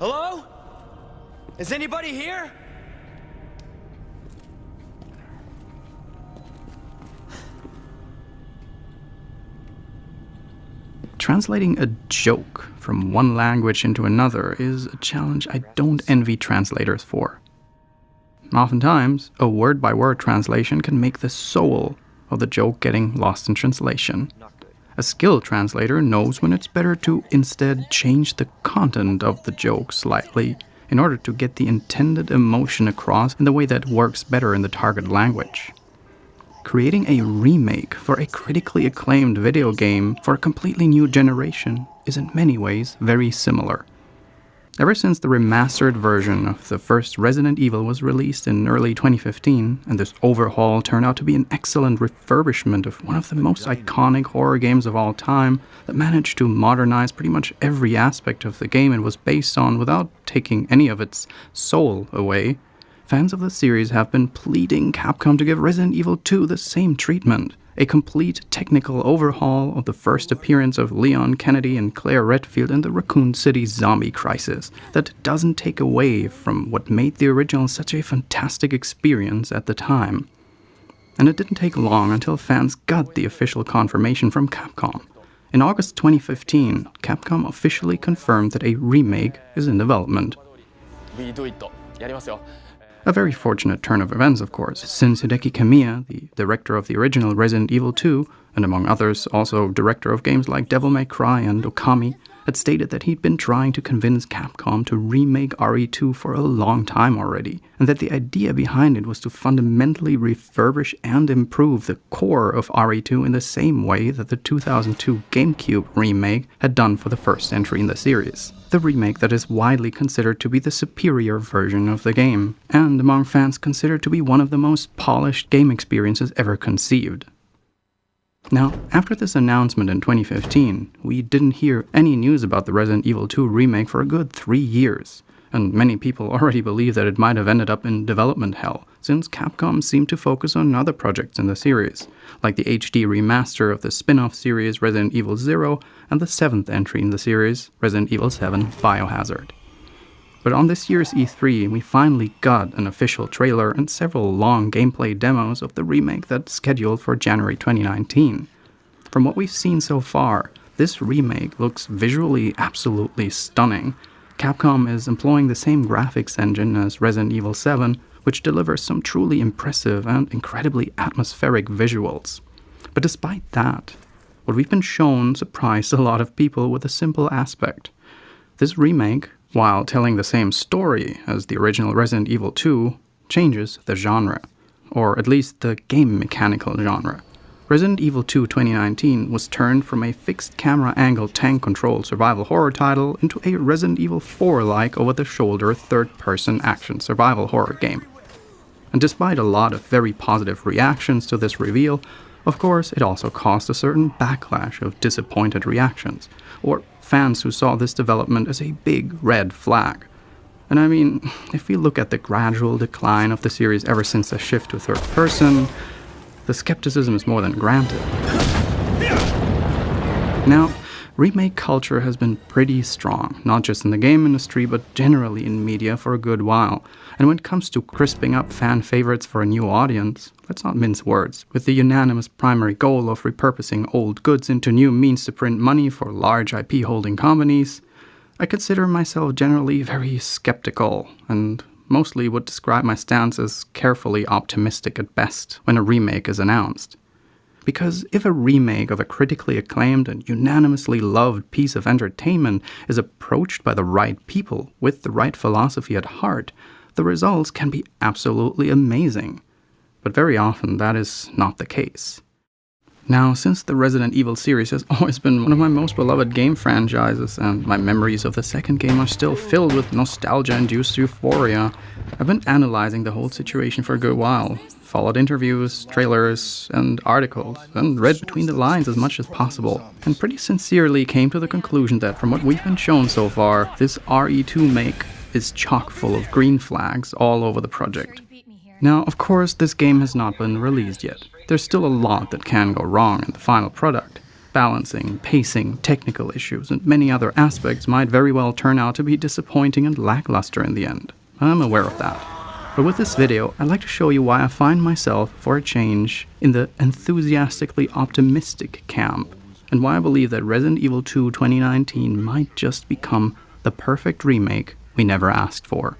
Hello? Is anybody here? Translating a joke from one language into another is a challenge I don't envy translators for. Oftentimes, a word-by-word translation can make the soul of the joke getting lost in translation. A skilled translator knows when it's better to instead change the content of the joke slightly in order to get the intended emotion across in the way that works better in the target language. Creating a remake for a critically acclaimed video game for a completely new generation is in many ways very similar. Ever since the remastered version of the first Resident Evil was released in early 2015, and this overhaul turned out to be an excellent refurbishment of one of the most iconic horror games of all time that managed to modernize pretty much every aspect of the game it was based on without taking any of its soul away, fans of the series have been pleading Capcom to give Resident Evil 2 the same treatment. A complete technical overhaul of the first appearance of Leon Kennedy and Claire Redfield in the Raccoon City zombie crisis that doesn't take away from what made the original such a fantastic experience at the time. And it didn't take long until fans got the official confirmation from Capcom. In August 2015, Capcom officially confirmed that a remake is in development. A very fortunate turn of events, of course, since Hideki Kamiya, the director of the original Resident Evil 2, and among others also director of games like Devil May Cry and Okami, had stated that he'd been trying to convince Capcom to remake RE2 for a long time already, and that the idea behind it was to fundamentally refurbish and improve the core of RE2 in the same way that the 2002 GameCube remake had done for the first entry in the series. The remake that is widely considered to be the superior version of the game, and among fans considered to be one of the most polished game experiences ever conceived. Now, after this announcement in 2015, we didn't hear any news about the Resident Evil 2 remake for a good 3 years, and many people already believe that it might have ended up in development hell, since Capcom seemed to focus on other projects in the series, like the HD remaster of the spin-off series Resident Evil 0 and the 7th entry in the series, Resident Evil 7 Biohazard. But on this year's E3, we finally got an official trailer and several long gameplay demos of the remake that's scheduled for January 2019. From what we've seen so far, this remake looks visually absolutely stunning. Capcom is employing the same graphics engine as Resident Evil 7, which delivers some truly impressive and incredibly atmospheric visuals. But despite that, what we've been shown surprised a lot of people with a simple aspect. This remake, while telling the same story as the original Resident Evil 2, changes the genre, or at least the game mechanical genre. Resident Evil 2 2019 was turned from a fixed camera angle tank-controlled survival horror title into a Resident Evil 4-like over-the-shoulder third-person action survival horror game. And despite a lot of very positive reactions to this reveal, of course it also caused a certain backlash of disappointed reactions, or fans who saw this development as a big red flag. And I mean, if we look at the gradual decline of the series ever since the shift to third person, the skepticism is more than granted. Now, remake culture has been pretty strong, not just in the game industry, but generally in media for a good while. And when it comes to crisping up fan favorites for a new audience, let's not mince words. With the unanimous primary goal of repurposing old goods into new means to print money for large IP-holding companies, I consider myself generally very skeptical, and mostly would describe my stance as carefully optimistic at best when a remake is announced. Because if a remake of a critically acclaimed and unanimously loved piece of entertainment is approached by the right people with the right philosophy at heart, the results can be absolutely amazing. But very often that is not the case. Now, since the Resident Evil series has always been one of my most beloved game franchises, and my memories of the second game are still filled with nostalgia-induced euphoria, I've been analyzing the whole situation for a good while, followed interviews, trailers, and articles, and read between the lines as much as possible, and pretty sincerely came to the conclusion that from what we've been shown so far, this RE2 make is chock full of green flags all over the project. Now, of course, this game has not been released yet. There's still a lot that can go wrong in the final product. balancing, pacing, technical issues, and many other aspects might very well turn out to be disappointing and lackluster in the end. I'm aware of that. But with this video, I'd like to show you why I find myself, for a change, in the enthusiastically optimistic camp, and why I believe that Resident Evil 2 2019 might just become the perfect remake we never asked for.